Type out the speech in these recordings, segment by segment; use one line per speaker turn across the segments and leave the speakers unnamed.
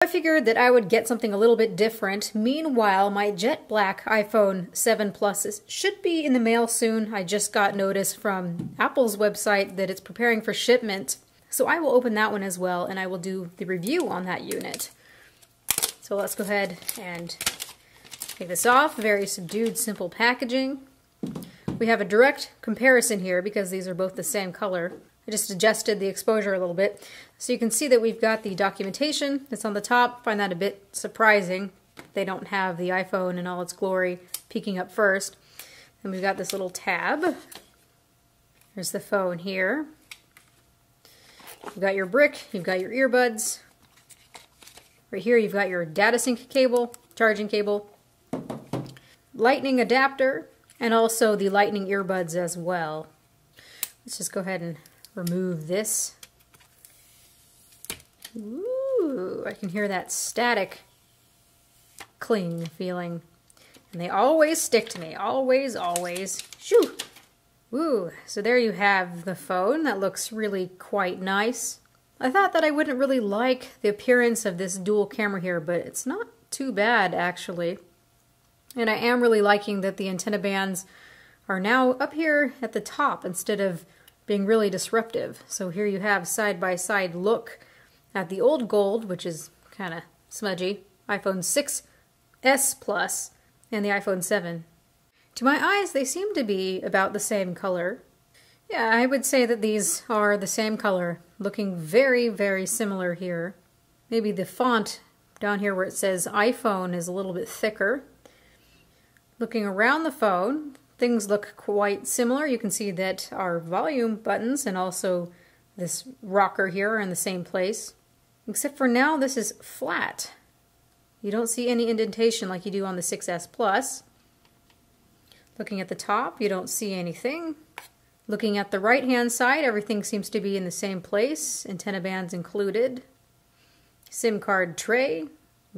I figured that I would get something a little bit different. Meanwhile, my jet black iPhone 7 Plus should be in the mail soon. I just got notice from Apple's website that it's preparing for shipment. So I will open that one as well, and I will do the review on that unit. So let's go ahead and take this off. Very subdued, simple packaging. We have a direct comparison here because these are both the same color. I just adjusted the exposure a little bit. So you can see that we've got the documentation that's on the top. I find that a bit surprising. They don't have the iPhone in all its glory peeking up first. And we've got this little tab. There's the phone here. You've got your brick, you've got your earbuds. Right here you've got your data sync cable, charging cable, lightning adapter, and also the lightning earbuds as well. Let's just go ahead and remove this. Ooh, I can hear that static cling feeling. And they always stick to me. Always, always. Shoo! Ooh, so there you have the phone. That looks really quite nice. I thought that I wouldn't really like the appearance of this dual camera here, but it's not too bad actually. And I am really liking that the antenna bands are now up here at the top instead of being really disruptive. So here you have side-by-side look at the old gold, which is kind of smudgy, iPhone 6s Plus, and the iPhone 7. To my eyes, they seem to be about the same color. Yeah, I would say that these are the same color, looking very, very similar here. Maybe the font down here where it says iPhone is a little bit thicker. Looking around the phone, things look quite similar. You can see that our volume buttons and also this rocker here are in the same place. Except for now, this is flat. You don't see any indentation like you do on the 6s Plus. Looking at the top, you don't see anything. Looking at the right-hand side, everything seems to be in the same place, antenna bands included. SIM card tray.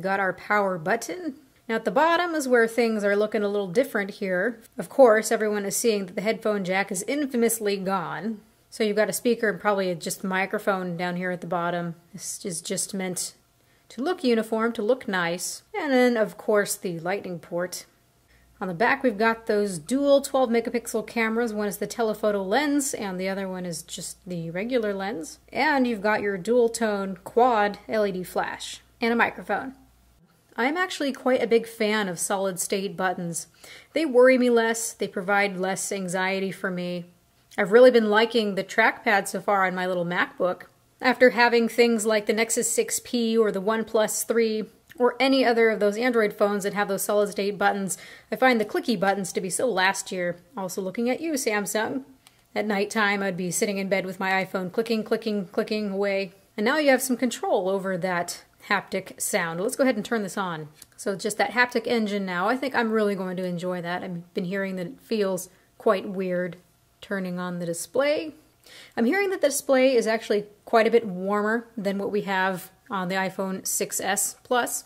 Got our power button. Now at the bottom is where things are looking a little different here. Of course, everyone is seeing that the headphone jack is infamously gone. So you've got a speaker and probably just a microphone down here at the bottom. This is just meant to look uniform, to look nice. And then, of course, the lightning port. On the back, we've got those dual 12 megapixel cameras. One is the telephoto lens, and the other one is just the regular lens. And you've got your dual tone quad LED flash and a microphone. I'm actually quite a big fan of solid state buttons. They worry me less, they provide less anxiety for me. I've really been liking the trackpad so far on my little MacBook. After having things like the Nexus 6P or the OnePlus 3 or any other of those Android phones that have those solid state buttons, I find the clicky buttons to be so last year. Also looking at you, Samsung. At nighttime, I'd be sitting in bed with my iPhone clicking, clicking, clicking away. And now you have some control over that haptic sound. Let's go ahead and turn this on. So just that haptic engine now, I think I'm really going to enjoy that. I've been hearing that it feels quite weird turning on the display. I'm hearing that the display is actually quite a bit warmer than what we have on the iPhone 6s Plus.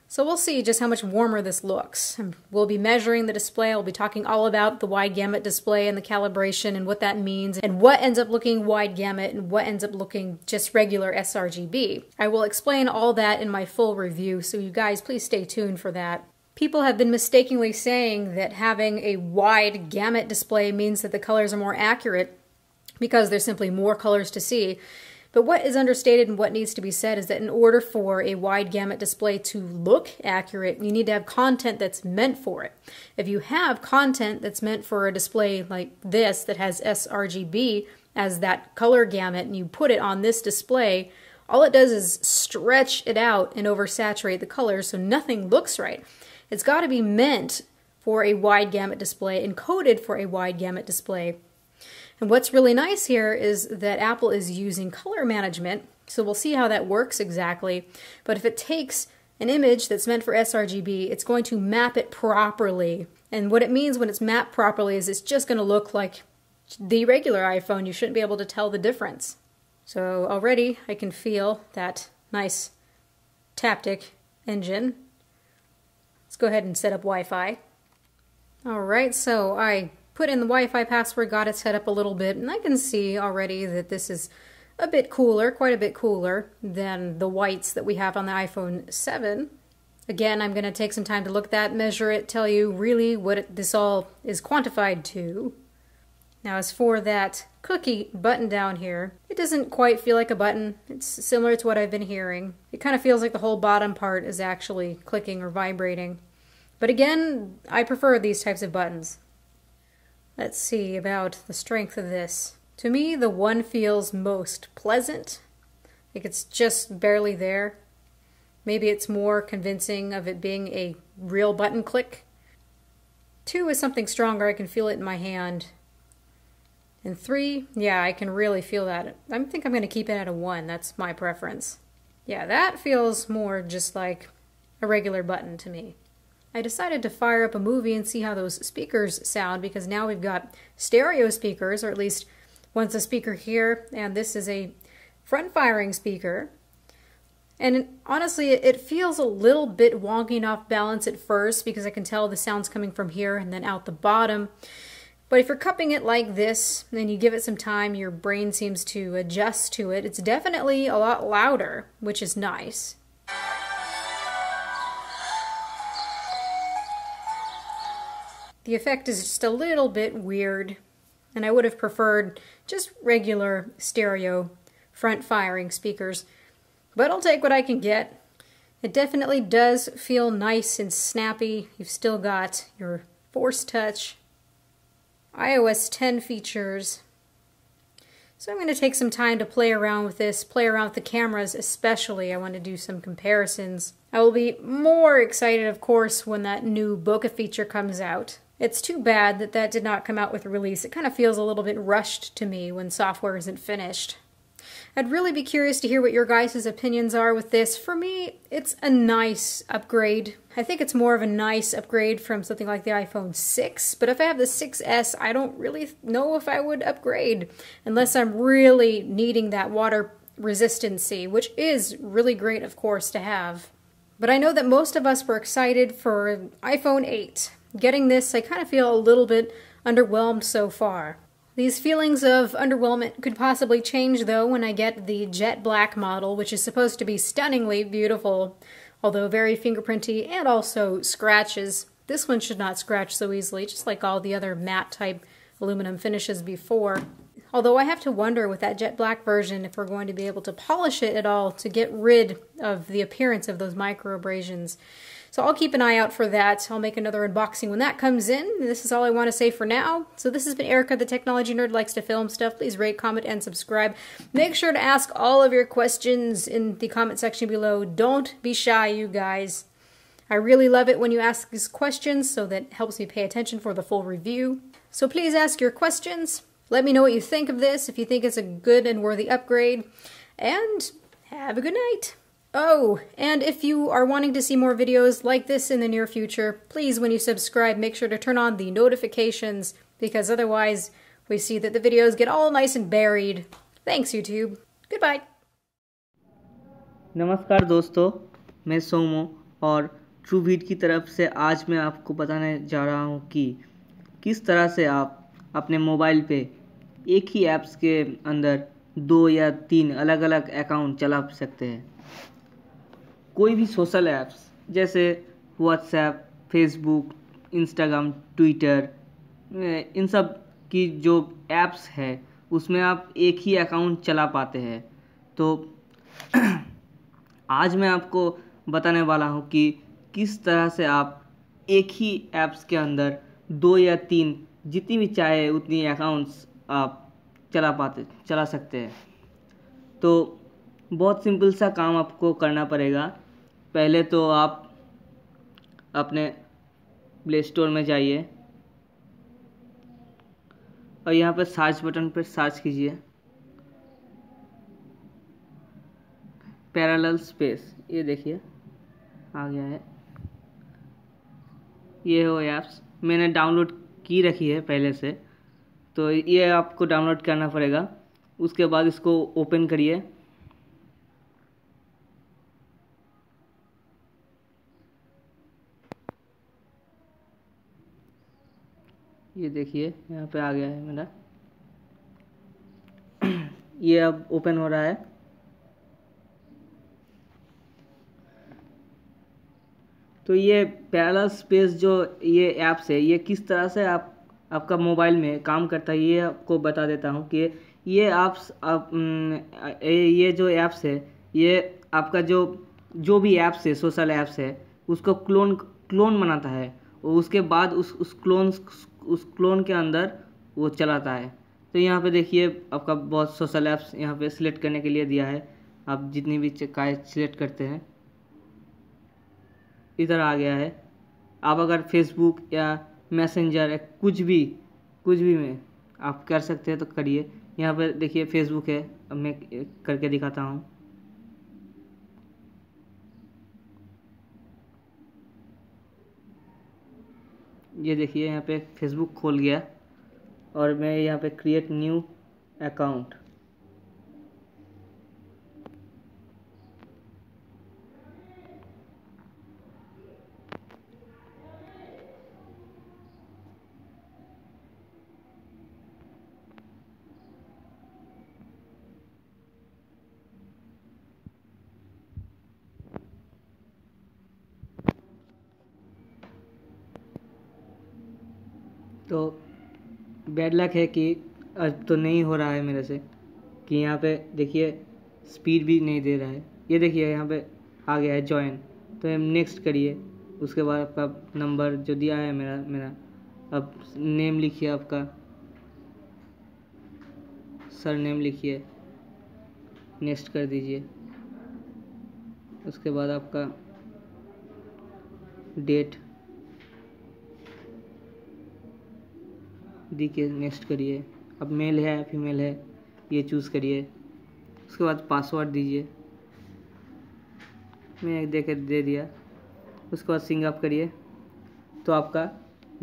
So we'll see just how much warmer this looks. We'll be measuring the display. I'll be talking all about the wide gamut display and the calibration and what that means and what ends up looking wide gamut and what ends up looking just regular sRGB. I will explain all that in my full review, so you guys please stay tuned for that. People have been mistakenly saying that having a wide gamut display means that the colors are more accurate because there's simply more colors to see. But what is understated and what needs to be said is that in order for a wide gamut display to look accurate, you need to have content that's meant for it. If you have content that's meant for a display like this that has sRGB as that color gamut and you put it on this display, all it does is stretch it out and oversaturate the colors so nothing looks right. It's got to be meant for a wide gamut display, encoded for a wide gamut display. And what's really nice here is that Apple is using color management, so we'll see how that works exactly. But if it takes an image that's meant for sRGB, it's going to map it properly. And what it means when it's mapped properly is it's just going to look like the regular iPhone. You shouldn't be able to tell the difference. So already I can feel that nice Taptic engine. Let's go ahead and set up Wi-Fi. Alright, so I put in the Wi-Fi password, got it set up a little bit, and I can see already that this is a bit cooler, quite a bit cooler than the whites that we have on the iPhone 7. Again, I'm going to take some time to look at that, measure it, tell you really what this all is quantified to. Now, as for that cookie button down here, it doesn't quite feel like a button. It's similar to what I've been hearing. It kind of feels like the whole bottom part is actually clicking or vibrating. But again, I prefer these types of buttons. Let's see about the strength of this. To me, the 1 feels most pleasant. Like it's just barely there. Maybe it's more convincing of it being a real button click. 2 is something stronger. I can feel it in my hand. And 3, yeah, I can really feel that. I think I'm going to keep it at a 1. That's my preference. Yeah, that feels more just like a regular button to me. I decided to fire up a movie and see how those speakers sound, because now we've got stereo speakers, or at least one's a speaker here, and this is a front-firing speaker. And honestly, it feels a little bit wonky and off balance at first, because I can tell the sound's coming from here and then out the bottom. But if you're cupping it like this, and you give it some time, your brain seems to adjust to it. It's definitely a lot louder, which is nice. The effect is just a little bit weird, and I would have preferred just regular stereo front-firing speakers. But I'll take what I can get. It definitely does feel nice and snappy. You've still got your Force Touch, iOS 10 features. So I'm going to take some time to play around with this, play around with the cameras especially. I want to do some comparisons. I will be more excited, of course, when that new bokeh feature comes out. It's too bad that that did not come out with a release. It kind of feels a little bit rushed to me when software isn't finished. I'd really be curious to hear what your guys' opinions are with this. For me, it's a nice upgrade. I think it's more of a nice upgrade from something like the iPhone 6, but if I have the 6S, I don't really know if I would upgrade unless I'm really needing that water resistancy, which is really great, of course, to have. But I know that most of us were excited for iPhone 8. Getting this, I kind of feel a little bit underwhelmed so far. These feelings of underwhelmment could possibly change, though, when I get the jet black model, which is supposed to be stunningly beautiful, although very fingerprinty and also scratches. This one should not scratch so easily, just like all the other matte-type aluminum finishes before. Although I have to wonder with that jet black version if we're going to be able to polish it at all to get rid of the appearance of those micro abrasions. So I'll keep an eye out for that. I'll make another unboxing when that comes in. This is all I want to say for now. So this has been Erica, the Technology Nerd, likes to film stuff. Please rate, comment, and subscribe. Make sure to ask all of your questions in the comment section below. Don't be shy, you guys. I really love it when you ask these questions, so that helps me pay attention for the full review. So please ask your questions. Let me know what you think of this, if you think it's a good and worthy upgrade. And have a good night. Oh, and if you are wanting to see more videos like this in the near future, please, when you subscribe, make sure to turn on the notifications, because otherwise we see that the videos get all nice and buried. Thanks, YouTube. Goodbye.
नमस्कार दोस्तों, मैं सोमो और ट्रूवीट की तरफ से आज मैं आपको बताने जा रहा हूँ कि किस तरह से आप अपने मोबाइल पे एक ही ऐप्स के अंदर 2 या 3 अलग अलग अकाउंट चला सकते हैं। कोई भी सोशल ऐप्स जैसे व्हाट्सएप, फेसबुक, इंस्टाग्राम, ट्विटर, इन सब की जो ऐप्स है उसमें आप एक ही अकाउंट चला पाते हैं। तो आज मैं आपको बताने वाला हूं कि किस तरह से आप एक ही ऐप्स के अंदर 2 या 3 जितनी भी चाहे उतनी अकाउंट्स आप चला सकते हैं। तो बहुत सिंपल सा काम आपको करना पड़ेगा। पहले तो आप अपने प्ले स्टोर में जाइए और यहाँ पर सर्च बटन पर सर्च कीजिए पैरेलल स्पेस। ये देखिए आ गया है। ये हो ऐप्स मैंने डाउनलोड की रखी है पहले से, तो ये आपको डाउनलोड करना पड़ेगा। उसके बाद इसको ओपन करिए। ये देखिए यहाँ पे आ गया है मेरा। ये अब ओपन हो रहा है। तो ये पहला स्पेस जो ये ऐप्स है, ये किस तरह से आपका मोबाइल में काम करता है ये आपको बता देता हूँ कि ये ये जो ऐप्स है, ये आपका जो भी ऐप्स है, सोशल ऐप्स है, उसको क्लोन बनाता है और उसके बाद उस क्लोन के अंदर वो चलाता है। तो यहाँ पे देखिए आपका बहुत सोशल ऐप्स यहाँ पे सिलेक्ट करने के लिए दिया है। आप जितनी भी सिलेक्ट करते हैं इधर आ गया है। आप अगर फेसबुक या मैसेंजर या कुछ भी में आप कर सकते हैं तो करिए। यहाँ पे देखिए फेसबुक है, अब मैं करके दिखाता हूँ। ये देखिए यहाँ पे फेसबुक खोल गया और मैं यहाँ पे क्रिएट न्यू अकाउंट, तो बैड लक है कि अब तो नहीं हो रहा है मेरे से, कि यहाँ पे देखिए स्पीड भी नहीं दे रहा है। ये देखिए यहाँ पे आ गया है जॉइन, तो नेक्स्ट करिए। उसके बाद आपका नंबर जो दिया है मेरा अब नेम लिखिए, आपका सर नेम लिखिए, नेक्स्ट कर दीजिए। उसके बाद आपका डेट दी के नेक्स्ट करिए। अब मेल है फीमेल है ये चूज़ करिए। उसके बाद पासवर्ड दीजिए, मैं एक दे दिया। उसके बाद सिंग अप करिए। तो आपका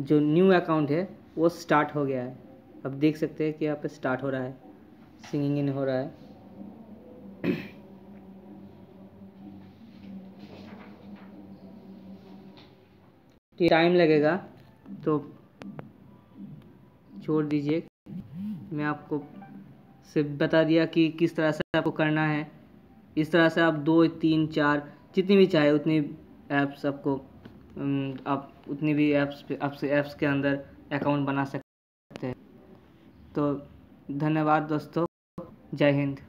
जो न्यू अकाउंट है वो स्टार्ट हो गया है। अब देख सकते हैं कि यहाँ पे स्टार्ट हो रहा है, सिंगिंग इन हो रहा है। टाइम लगेगा तो छोड़ दीजिए। मैं आपको सिर्फ बता दिया कि किस तरह से आपको करना है। इस तरह से आप 2 3 4 जितनी भी चाहे उतनी ऐप्स आपको आप उतनी भी ऐप्स के अंदर अकाउंट बना सकते हैं। तो धन्यवाद दोस्तों, जय हिंद।